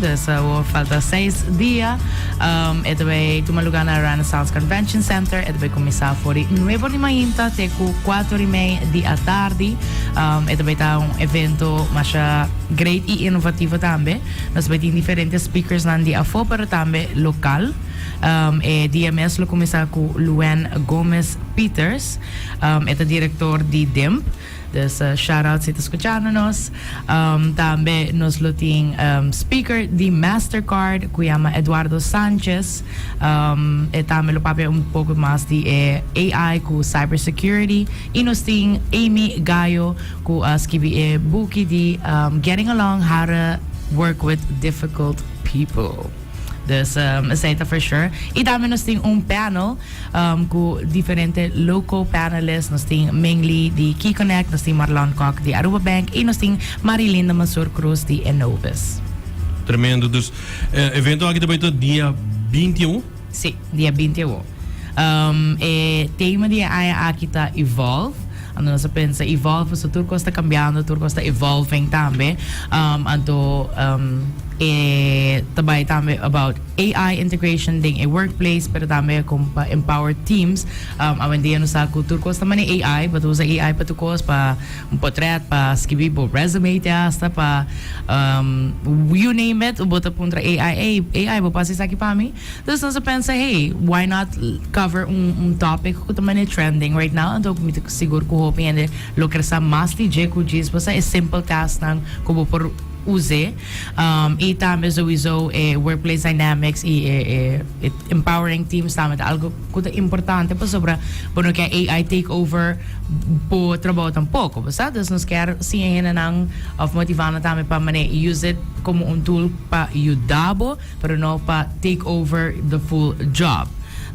dus falta 6 dias. Ito ay tumalugan na Renaissance Convention Center. Ito ay kumisa for 9 de manhã até 4 e meia da tarde. Ito ay taong evento masya great e inovativo também. Nós vai ter diferentes speakers na dia afo pero também local. Dia mesmo começar com Luen Gomes Peters, diretor de DIMP. Dus shout out sa escuchando-nos. Também nos luting speaker de Mastercard, kuyama Eduardo Sanchez. Também lupape pouco mais de AI com cybersecurity. E nos ting Amy Gayo com skibi buki de Getting Along How to Work with Difficult People. Dus aceita for sure. E também nós temos panel com diferentes local panelists. Nós temos Mingli de Key Connect, nós temos Marlon Koch de Aruba Bank e nós temos Marilinda Mansur Cruz de Enovis. Tremendo. Dus evento aqui também é dia 21? Sim, dia 21. Tema dia aqui está Evolve. Ano nasa pensa evolve, so Turco está cambiando, Turco está evolving também. Tabay também about AI integration ding a workplace, pero também com empower teams. Awen dia no sa Turco está man AI, but usa AI pa tukos pa portrait pa skibi po resume hasta pa you name it, ubota puntra AI bo pasi sa kipami. Tapos nasa pensa, hey, why not cover topic ko man trending right now? Ando siguro ko hoping and look sa mas DJ ko jis basta a simple task nang kubo por use e também sowieso workplace dynamics e empowering teams também algo kuda importante pa sobra porque que AI take over po trabaho tampouco basta dus nos quer siya na ng of motivana também pa mane use it como tool pa ayudabo pero no pa take over the full job.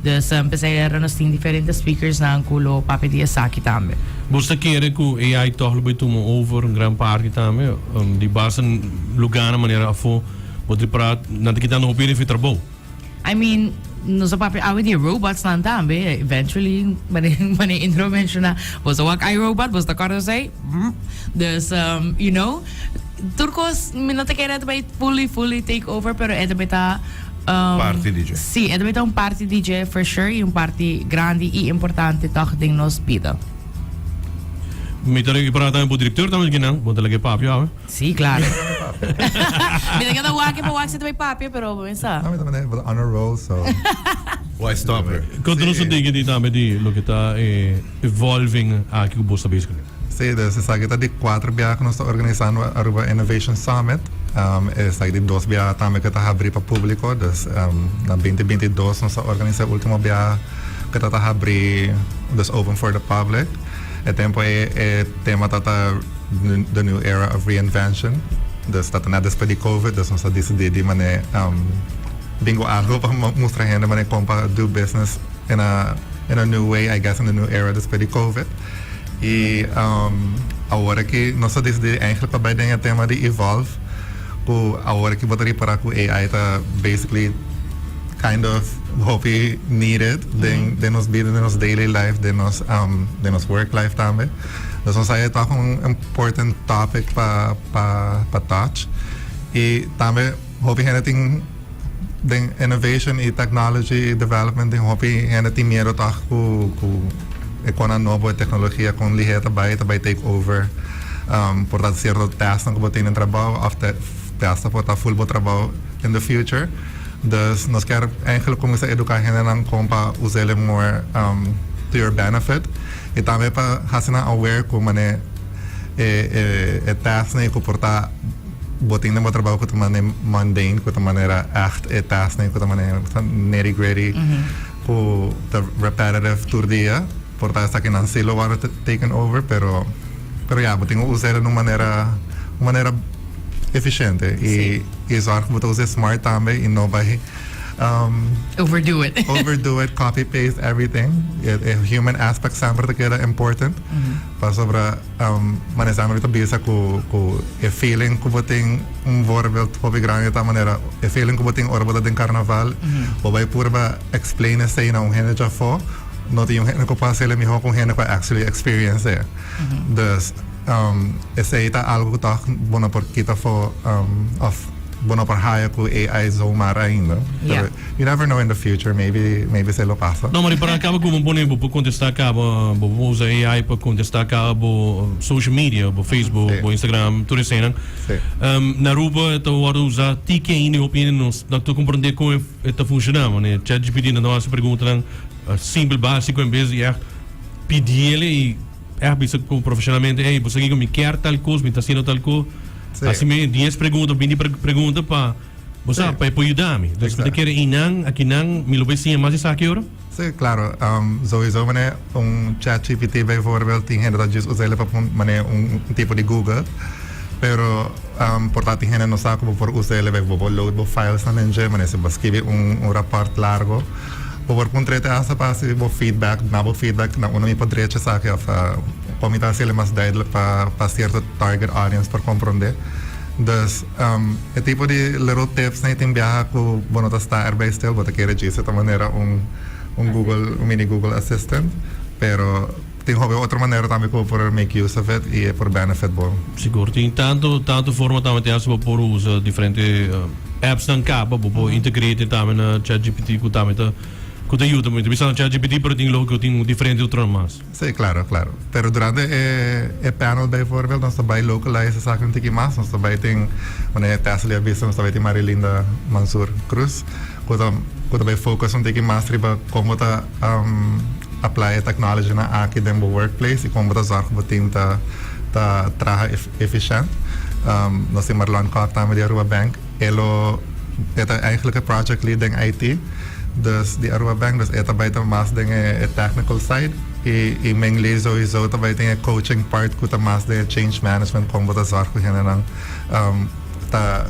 Dus empezar nos tem diferentes speakers na kulo papi dia saki também. Você quer que AI toch bij tomo over een gran parte também, die basen lugar na maneira afo, pode praat, na de kita no opini fitrabo. I mean, no sa papi awi di robots lang também, eventually mani intervention na, was wak I robot, was the car say, dus you know, Turcos minata kaya ito fully take over pero ito bita party DJ. Sì, ito bita party DJ for sure, yung party grande e importante toch ding nos pida. May talaga iparata yung po direktor naman ginang, po talaga papyo ako. Sí, claro. May talaga waki sa may papyo, pero minsa. Kami naman on a roll, so Why stop her? Kung doon sa tingin dito namin di, lo kita evolving aqui o sa basically. sí, dus sa kita di 4 biya que nós estamos organizando Aruba Innovation Summit. Sa di 2 biya também que está abrir para público, dus na 2022 nós estamos organizando o último biya que está abrir, dus open for the public. Het tempo tema tata the new era of reinvention. Dus tata na después de COVID, dus nós decidimos de mané bingo algo para mostrar gente mané como do business in a new way, I guess in the new era después de COVID. E agora que nós decidimos eigenlijk para bem o tema de evolve, que agora que botaria para que AI tá basically kind of hope needed de nos vida, de nos daily life, de nos work life também. Dus ons zei toch een important topic pa touch. E também hope hen den innovation e technology development den hope hen tem meer toch ku con a nova tecnologia com ligeira by take over por dat cierto task que botem en trabalho of that task por ta full bo trabalho in the future. Dus nós queremos eigenlijk começar a educar gente não compa usar ele more to your benefit e também para fazer aware como né task né que portar botin na trabalho com maneira mundane com maneira echt task né com maneira nitty gritty com the repetitive tour dia portar essa que não se lo vai taken over pero já botin usar ele de maneira eficiente e zorg moet ook smart também e não vai overdo it, copy paste everything. A human aspect sempre que é important. Para sobre manejar muito bisa com a feeling que botem voorbeeld voor grande ta maneira a feeling que botem orbita de carnaval ou vai pura explain essa aí não gente já for não tem gente que passa ele melhor com gente que actually experience it. Dus essa aí tá algo que tá bom por kita for of bono para haya ku AI Zomar ainda. Yeah. You never know in the future, maybe se lo passa. Não, mas para acaba como pone para contestar acaba, usa AI para contestar acaba social media, Facebook, Instagram, tudo isso, né? Na Aruba então agora usar tique ainda opinião não estou compreender como está funcionando, né? ChatGPT na nossa pergunta simples básico em vez de pedir ele e bisa profissionalmente, ei, você que me quer tal coisa, me está sendo tal coisa. Assim me 10 perguntas, 20 perguntas para você para ajudar-me. Então, se você quer inang, aqui nang, me lo sim mais isso aqui ora? Sim, claro. Sowieso mané ChatGPT bijvoorbeeld tingene dat just usele para mané tipo de Google. Pero portanto tingene no sabe como por usele bijvoorbeeld load bo files na nje mané se escrever rapport largo. Por contrete asa pasi bo feedback, na bo feedback na uno mi podreche sa que comita sele mais duidelijk para certo target audience para compreender. Dus het tipo de little tips na iting biyaha ko bono ta sta erbij stil, bota kere jise ta manera Google, mini Google Assistant, pero tem outra maneira também que por make use of it e por benefit bom. Seguro, tem tanto forma também tem essa por usa diferente apps na capa, por integrate também na ChatGPT que também tá que te ajuda muito. Bisa na ChatGPT pero tem logo tem diferente outras mais. Sim, claro. Pero durante o panel bijvoorbeeld, nós também localize essa coisa aqui mais, nós também tem, wanneer Tesla avisa, nós também tem Marilinda Mansur Cruz, que também focus aqui mais sobre como tá apply technology na aqui dentro do workplace e como tá zorg para o team tá trabalhar eficiente. Nós temos Marlon Koch também de Aruba Bank, ele é eigenlijk een project lead in IT. Dus die Aruba Bank, dus eta bij mas de technical side. I mijn lees sowieso tabij de coaching part kuta mas de change management como da zorg ko hena nang ta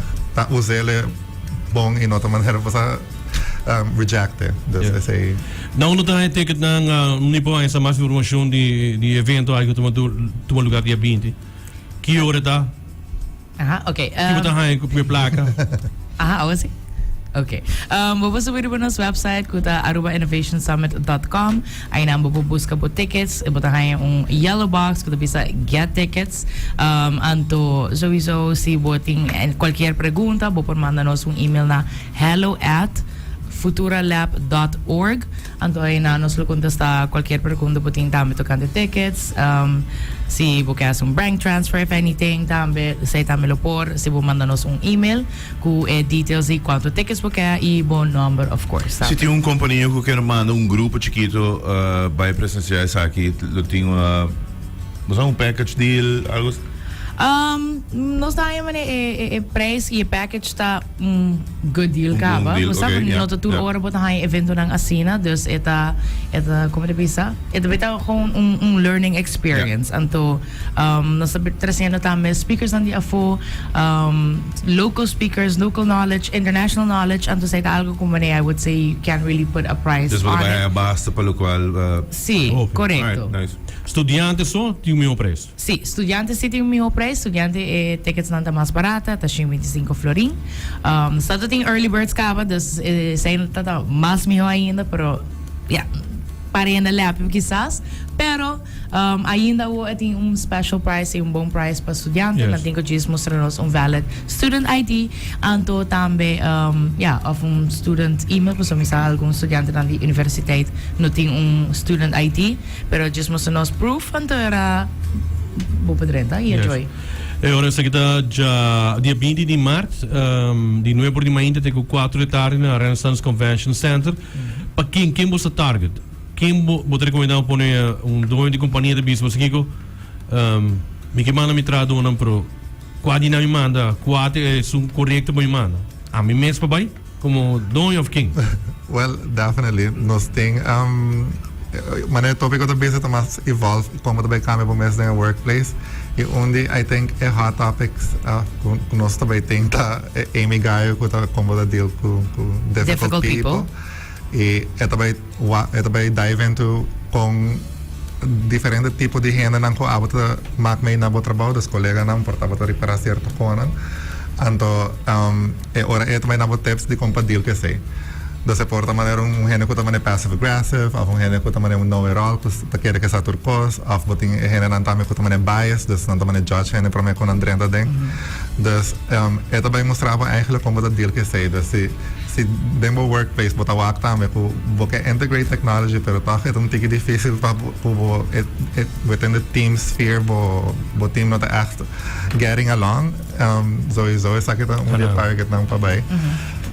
usele bong in outra maneira para rejecte. Dus say não não tem ticket na nipo essa mais informação de evento aí que tu lugar dia 20. Que hora tá? Aha, okay. Que botar aí com a placa. Aha, assim. Okay. Vamos subir po nosso website kuta arubainnovationsummit.com. Aí na busca po tickets, bota yung yellow box kuta bisa get tickets. Anto sowieso si boting cualquier pregunta, bo por mandanos email na hello@futuralab.org. Anto ay na nos lo contesta cualquier pregunta po ting tambe tocante tickets. Si bo kaya bank transfer if anything tambe say tambe lo por si bo mandanos email ku details e quanto tickets bo kaya e bo number of course. Se tem companhia que quer mandar grupo chiquito vai presenciar isso aqui, tem package deal, algo nós temos preço e package está good deal kaba. Nós temos no tour hora botar aí evento ng Asina, dus eta como bisa? Eta bitaw kung learning experience. Anto nós trazendo também speakers nandi afo, local speakers, local knowledge, international knowledge. Anto sa algo como I would say you can't really put a price on it. Basta pelo qual Sì, corretto. Nice. Estudiantes só tem o mesmo preço. Sim, estudiantes sim tem o mesmo preço. Estudiante tickets nanta mais barata, tá 25 florin. Só tem early birds kaba, dus sai tá mais melhor ainda, pero yeah, parenda lápis quizás. Pero ainda tem special price e bom price para estudante. Yes. Natin ko just mostrar-nos valid student ID. Anto também of student email. So misal algum estudante na universidade não tem student ID, pero just mostrar-nos proof. Anto era Bopadrenta e enjoy. Ora essa kita dia 20 de Maart, de novo de manhã até 4 da tarde na Renaissance Convention Center. Para quem você target? Quem você recomendar pôr dono de companhia de business? Você que me que manda me traz um pro quase não me manda, quase é correto para me manda. A mim mesmo para como dono of king. Well, definitely. Nós tem maneira tópico também se mas evolve como também cambia para mesmo no workplace. E onde I think hot topics nós também tem tá Amy Gaio que tá como da deal com difficult people. E também dive into com diferente tipo de renda não com abota mak may na trabalho das colegas não portava para reparar certo conan. Anto ora também na tips de como deal que sei. Dus se porta maneira gente que também é passive aggressive, of gente que também é know it all, dus te quer que sa turcos, of boting gente nan também que também é bias, dus nan também judge gente para me con andrenda ding. Dus ito ba mostrava eigenlijk como dat deal que sei, dus si demo workplace bota wak também ku boke integrate technology, pero toch het um tiki difícil pa ku within the team sphere bo team not echt getting along. Sowieso is aqui um target nang pabay.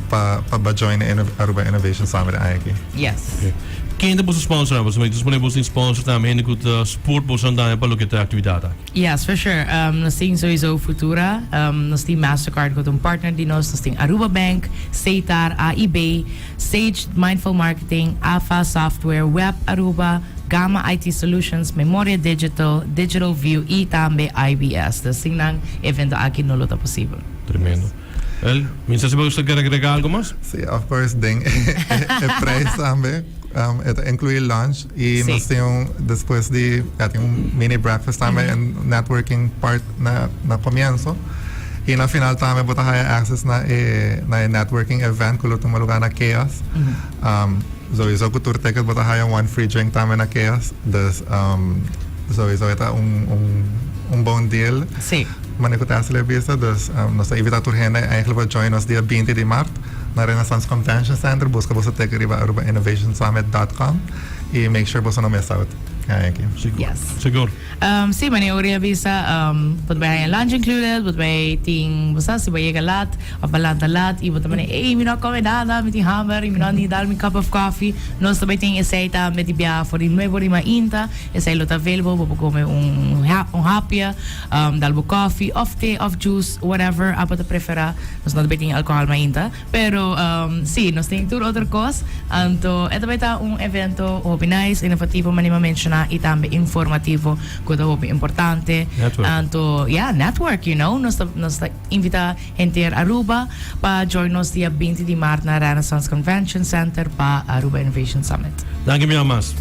Pa join Aruba Innovation Summit eigenlijk. Yes. Okay. Quem é o sponsor? Você vai disponível para sponsor também que o sport possa andar para a atividade. Yes, for sure. Nós temos sowieso Futura, nós temos Mastercard com partner de nós temos Aruba Bank, Seitar, AIB, Sage Mindful Marketing, AFA Software, Web Aruba, Gamma IT Solutions, Memoria Digital, Digital View e também IBS. Dus tingnan evento aqui no luta possível. Tremendo. Well, minstens se você quer agregar algo mais? Sim, of course, ding. O preço também. Inclui lunch e nós temos depois de mini breakfast também networking part na começo e na final também botar access na networking event que luto lugar na Chaos. Sowieso cultura ticket botar one free drink também na Chaos. Dus sowieso é bom deal. Sim. Manikutas Levisa, dus nós invitamos a gente eigenlijk para join nos dia 20 de Maart na Renaissance Convention Center. Busca você ter que ir a arubainnovationsummit.com e make sure você não miss out. Yes. Seguro. Sim, mas eu queria avisar, pode bem lunch included, pode bem ting, você se vai lat, a balanta lat, e pode bem, ei, me não come nada, me tem hammer, me não need dar me cup of coffee. Nós também tem essa me de bia for nuevo rima inta, essa lot available, vou comer hapia, dalbo coffee, of tea, of juice, whatever, apa te prefera. Nós não tem alcohol ma inta, pero sim, nós tem tour outra coisa, então ito vai estar evento hobby nice, inovativo, minimamente e também informativo, que é importante. Então, network, you know. Nós invita gente a Aruba para join nos dia 20 de março na Renaissance Convention Center para Aruba Innovation Summit. Danke, Miamas.